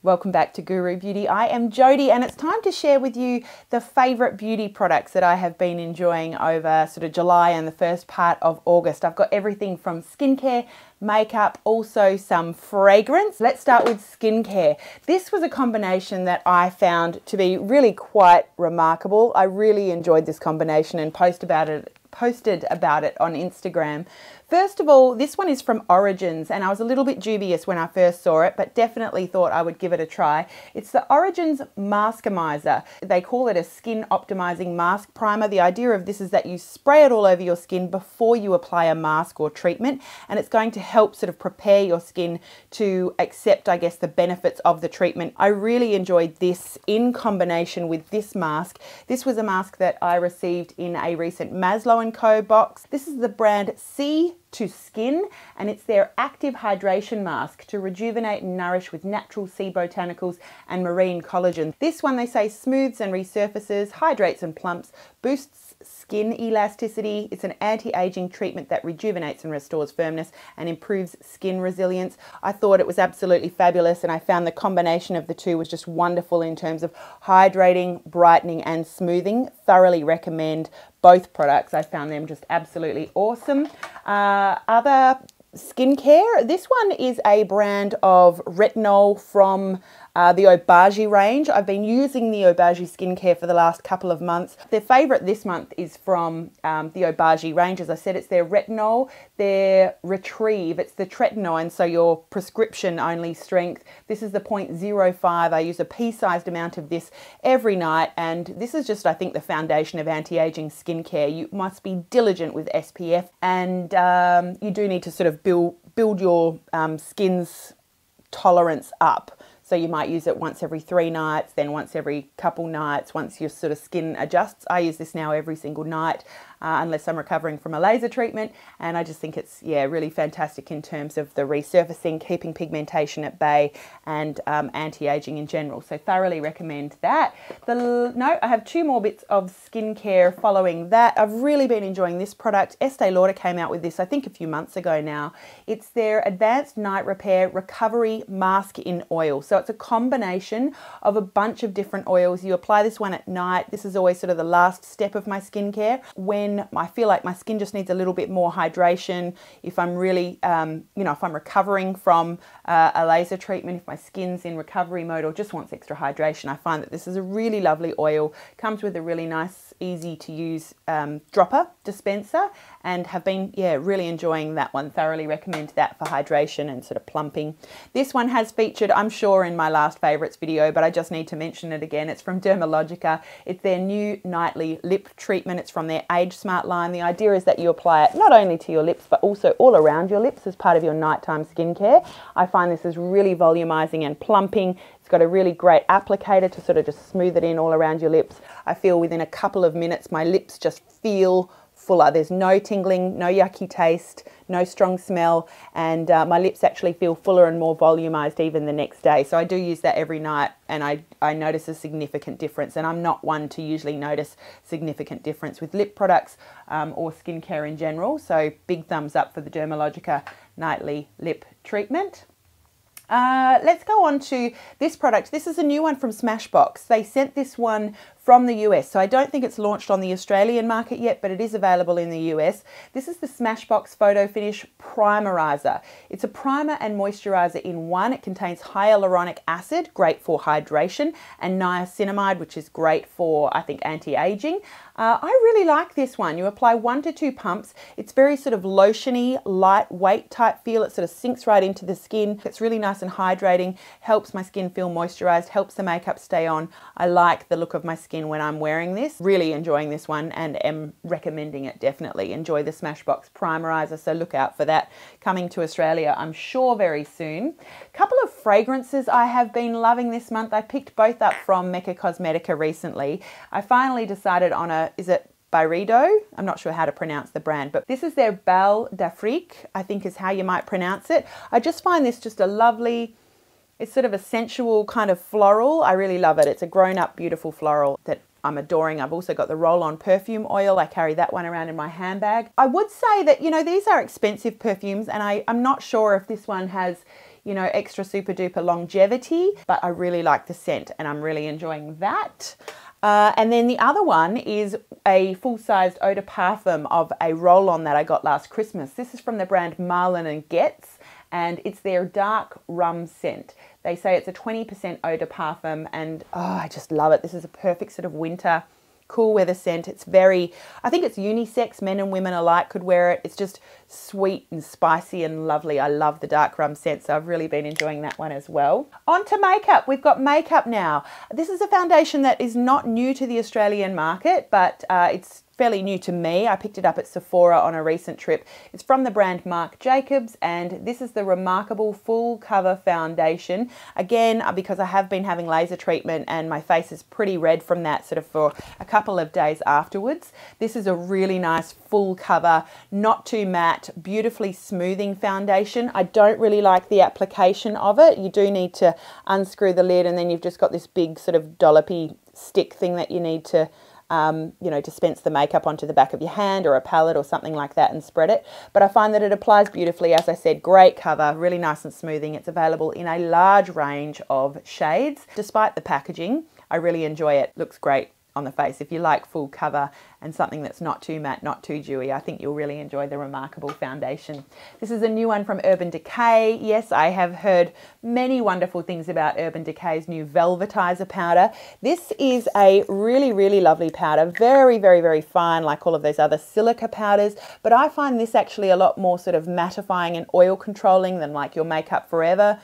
Welcome back to Guru Beauty. I am Jodie and it's time to share with you the favourite beauty products that I have been enjoying over sort of July and the first part of August. I've got everything from skincare, makeup, also some fragrance. Let's start with skincare. This was a combination that I found to be really quite remarkable. I really enjoyed this combination and posted about it on Instagram. First of all, this one is from Origins and I was a little bit dubious when I first saw it, but definitely thought I would give it a try. It's the Origins Maskimizer. They call it a skin optimizing mask primer. The idea of this is that you spray it all over your skin before you apply a mask or treatment, and it's going to help sort of prepare your skin to accept, I guess, the benefits of the treatment. I really enjoyed this in combination with this mask. This was a mask that I received in a recent Maslow & Co box. This is the brand Sea to Skin, and it's their active hydration mask to rejuvenate and nourish with natural sea botanicals and marine collagen. This one, they say, smooths and resurfaces, hydrates and plumps, boosts skin elasticity. It's an anti-aging treatment that rejuvenates and restores firmness and improves skin resilience. I thought it was absolutely fabulous, and I found the combination of the two was just wonderful in terms of hydrating, brightening and smoothing. Thoroughly recommend both products. I found them just absolutely awesome. Other skincare, this one is a brand of retinol from the Obagi range. I've been using the Obagi skincare for the last couple of months. Their favourite this month is from the Obagi range. As I said, it's their retinol, their Retrieve. It's the Tretinoin, so your prescription only strength. This is the 0.05. I use a pea-sized amount of this every night, and this is just, I think, the foundation of anti-aging skincare. You must be diligent with SPF, and you do need to sort of build your skin's tolerance up. So you might use it once every 3 nights, then once every couple nights, once your sort of skin adjusts. I use this now every single night, unless I'm recovering from a laser treatment. And I just think it's, yeah, really fantastic in terms of the resurfacing, keeping pigmentation at bay, and anti-aging in general. So thoroughly recommend that. I have 2 more bits of skincare following that. I've really been enjoying this product. Estee Lauder came out with this, I think, a few months ago now. It's their Advanced Night Repair Recovery Mask in Oil. So it's a combination of a bunch of different oils. You apply this one at night. This is always sort of the last step of my skincare when I feel like my skin just needs a little bit more hydration. If I'm really, if I'm recovering from a laser treatment, if my skin's in recovery mode or just wants extra hydration, I find that this is a really lovely oil. Comes with a really nice, easy to use dropper dispenser, and have been, really enjoying that one. Thoroughly recommend that for hydration and sort of plumping. This one has featured, I'm sure, in my last favourites video, but I just need to mention it again. It's from Dermalogica. It's their new nightly lip treatment. It's from their Age Smart line. The idea is that you apply it not only to your lips, but also all around your lips as part of your nighttime skincare. I find this is really volumizing and plumping. It's got a really great applicator to sort of just smooth it in all around your lips. I feel within a couple of minutes, my lips just feel fuller. There's no tingling, no yucky taste, no strong smell, and my lips actually feel fuller and more volumized even the next day. So I do use that every night, and I notice a significant difference, and I'm not one to usually notice significant difference with lip products or skincare in general. So big thumbs up for the Dermalogica Nightly Lip Treatment. Let's go on to this product. This is a new one from Smashbox. They sent this one from the US, so I don't think it's launched on the Australian market yet, but it is available in the US. This is the Smashbox Photo Finish Primerizer. It's a primer and moisturizer in one. It contains hyaluronic acid, great for hydration, and niacinamide, which is great for, I think, anti-aging. I really like this one. You apply 1 to 2 pumps. It's very sort of lotiony, lightweight type feel. It sort of sinks right into the skin. It's really nice and hydrating, helps my skin feel moisturized, helps the makeup stay on. I like the look of my skin when I'm wearing this. Really enjoying this one and am recommending it definitely. Enjoy the Smashbox Primerizer, so look out for that coming to Australia, I'm sure, very soon. A couple of fragrances I have been loving this month. I picked both up from Mecca Cosmetica recently. I finally decided on is it Byredo? I'm not sure how to pronounce the brand, but this is their Belle d'Afrique, I think is how you might pronounce it. I just find this just a lovely, it's sort of a sensual kind of floral. I really love it. It's a grown-up, beautiful floral that I'm adoring. I've also got the roll-on perfume oil. I carry that one around in my handbag. I would say that, these are expensive perfumes, and I'm not sure if this one has, you know, extra super duper longevity, but I really like the scent and I'm really enjoying that. And then the other one is a full-sized eau de parfum of a roll-on that I got last Christmas. This is from the brand Marlin and Getz, and it's their dark rum scent. They say it's a 20% eau de parfum, and oh, I just love it. This is a perfect sort of winter cool weather scent. It's very, I think it's unisex, men and women alike could wear it. It's just sweet and spicy and lovely. I love the dark rum scent, so I've really been enjoying that one as well. On to makeup. We've got makeup now. This is a foundation that is not new to the Australian market, but it's fairly new to me. I picked it up at Sephora on a recent trip. It's from the brand Marc Jacobs, and this is the Remarcable Full Cover Foundation. Again, because I have been having laser treatment and my face is pretty red from that sort of for a couple of days afterwards. This is a really nice full cover, not too matte, beautifully smoothing foundation. I don't really like the application of it. You do need to unscrew the lid, and then you've just got this big sort of dollopy stick thing that you need to you know, dispense the makeup onto the back of your hand or a palette or something like that and spread it. But I find that it applies beautifully. As I said, great cover, really nice and smoothing. It's available in a large range of shades. Despite the packaging, I really enjoy it. Looks great on the face. If you like full cover and something that's not too matte, not too dewy, I think you'll really enjoy the Remarcable foundation. This is a new one from Urban Decay. Yes, I have heard many wonderful things about Urban Decay's new Velvetizer powder. This is a really, really lovely powder. Very, very, very fine, like all of those other silica powders, but I find this actually a lot more sort of mattifying and oil controlling than like your Makeup Forever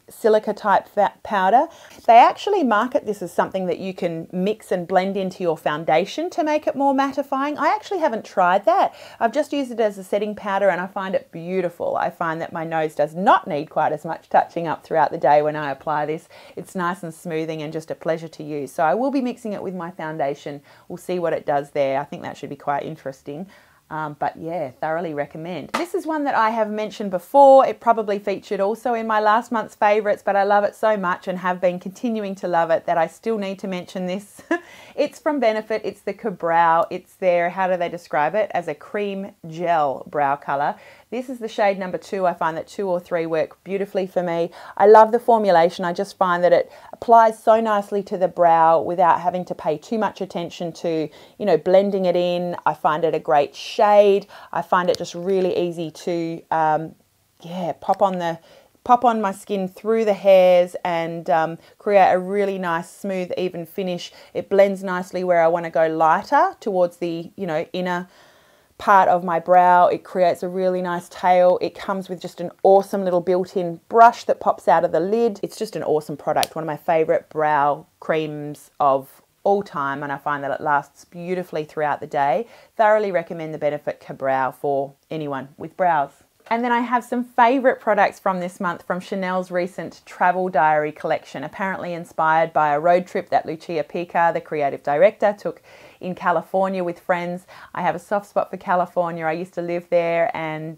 silica type powder. They actually market this as something that you can mix and blend into your foundation to make it more mattifying. I actually haven't tried that. I've just used it as a setting powder and I find it beautiful. I find that my nose does not need quite as much touching up throughout the day when I apply this. It's nice and smoothing and just a pleasure to use. So I will be mixing it with my foundation. We'll see what it does there. I think that should be quite interesting. But yeah, thoroughly recommend. This is one that I have mentioned before. It probably featured also in my last month's favourites, but I love it so much and have been continuing to love it that I still need to mention this. It's from Benefit. It's the Ka-Brow. It's their, how do they describe it? As a cream gel brow colour. This is the shade number 2. I find that 2 or 3 work beautifully for me. I love the formulation. I just find that it applies so nicely to the brow without having to pay too much attention to, you know, blending it in. I find it a great shade. I find it just really easy to, yeah, pop on my skin through the hairs and create a really nice, smooth, even finish. It blends nicely where I want to go lighter towards the, you know, inner part of my brow. It creates a really nice tail. It comes with just an awesome little built-in brush that pops out of the lid. It's just an awesome product. One of my favorite brow creams of all time, and I find that it lasts beautifully throughout the day. Thoroughly recommend the Benefit Ka-Brow for anyone with brows. And then I have some favourite products from this month from Chanel's recent travel diary collection, apparently inspired by a road trip that Lucia Pica, the creative director, took in California with friends. I have a soft spot for California. I used to live there, and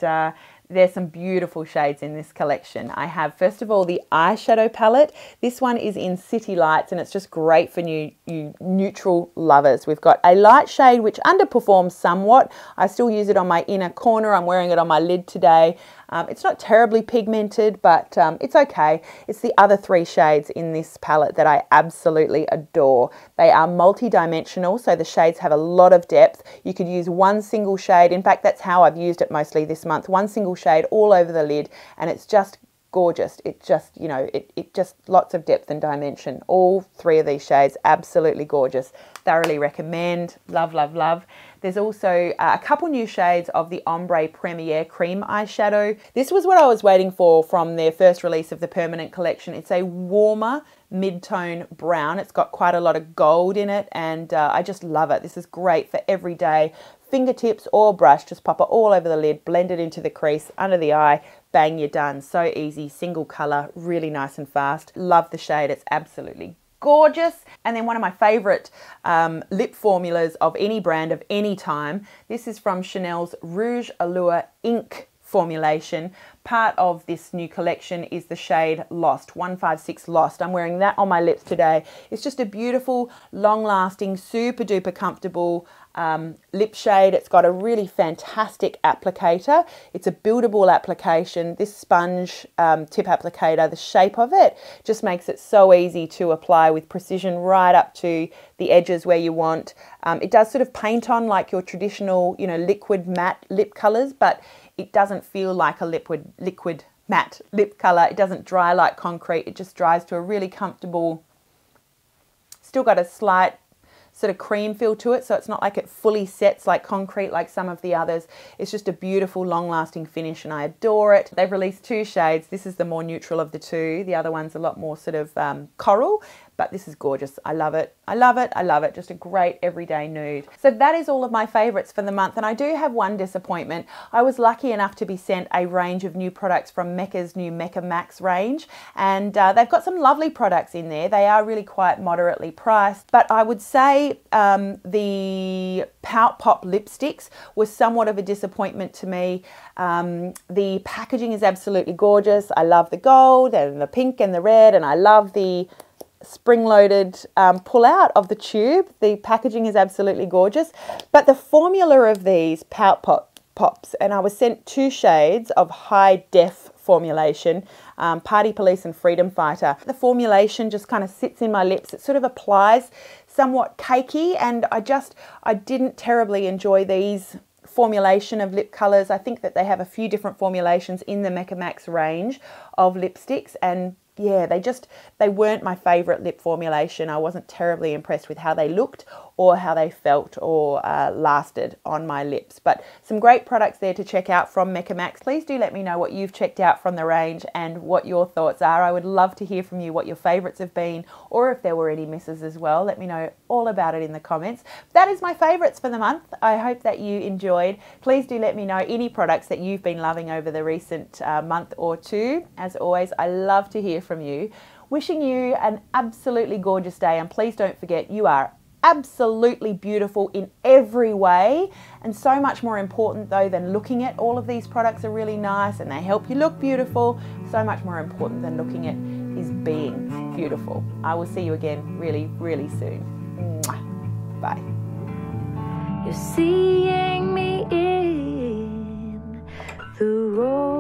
there's some beautiful shades in this collection. I have, first of all, the eyeshadow palette. This one is in City Lights, and it's just great for you neutral lovers. We've got a light shade which underperforms somewhat. I still use it on my inner corner. I'm wearing it on my lid today. It's not terribly pigmented, but it's okay. It's the other 3 shades in this palette that I absolutely adore. They are multi-dimensional, so the shades have a lot of depth. You could use one single shade. In fact, that's how I've used it mostly this month. One single shade all over the lid, and it's just gorgeous. It just, you know, it just lots of depth and dimension. All 3 of these shades, absolutely gorgeous. Thoroughly recommend. Love, love, love. There's also a couple new shades of the Ombre Premier Cream Eyeshadow. This was what I was waiting for from their first release of the permanent collection. It's a warmer mid-tone brown. It's got quite a lot of gold in it, and I just love it. This is great for every day. Fingertips or brush, just pop it all over the lid, blend it into the crease, under the eye, bang, you're done. So easy, single colour, really nice and fast. Love the shade, it's absolutely gorgeous. And then one of my favorite lip formulas of any brand of any time. This is from Chanel's Rouge Allure Ink formulation. part of this new collection is the shade Lost, 156 Lost. I'm wearing that on my lips today. It's just a beautiful, long-lasting, super duper comfortable lip shade. It's got a really fantastic applicator. It's a buildable application. This sponge tip applicator, the shape of it just makes it so easy to apply with precision right up to the edges where you want. It does sort of paint on like your traditional, you know, liquid matte lip colors, but it doesn't feel like a liquid matte lip color. It doesn't dry like concrete. It just dries to a really comfortable, still got a slight sort of cream feel to it, so it's not like it fully sets like concrete like some of the others. It's just a beautiful long-lasting finish and I adore it. They've released 2 shades. This is the more neutral of the 2. The other one's a lot more sort of coral, but this is gorgeous. I love it. I love it. I love it. Just a great everyday nude. So that is all of my favorites for the month, and I do have one disappointment. I was lucky enough to be sent a range of new products from Mecca's new Mecca Max range, and they've got some lovely products in there. They are really quite moderately priced, but I would say the Pout Pop lipsticks was somewhat of a disappointment to me. The packaging is absolutely gorgeous. I love the gold and the pink and the red, and I love the spring-loaded pull out of the tube. The packaging is absolutely gorgeous, but the formula of these Pout Pops, and I was sent 2 shades of high def formulation, Party Police and Freedom Fighter. The formulation just kind of sits in my lips. It sort of applies somewhat cakey, and I didn't terribly enjoy these formulation of lip colors. I think that they have a few different formulations in the Mecca Max range of lipsticks, and yeah, they weren't my favorite lip formulation. I wasn't terribly impressed with how they looked or how they felt or lasted on my lips. But some great products there to check out from Mecca Max. Please do let me know what you've checked out from the range and what your thoughts are. I would love to hear from you what your favorites have been, or if there were any misses as well. Let me know all about it in the comments. That is my favorites for the month. I hope that you enjoyed. Please do let me know any products that you've been loving over the recent month or two. As always, I love to hear from you. Wishing you an absolutely gorgeous day, and please don't forget, you are absolutely beautiful in every way, and so much more important though than looking at all of these products are really nice and they help you look beautiful. So much more important than looking at is being beautiful. I will see you again really, really soon. Mwah. Bye. You're seeing me in the road.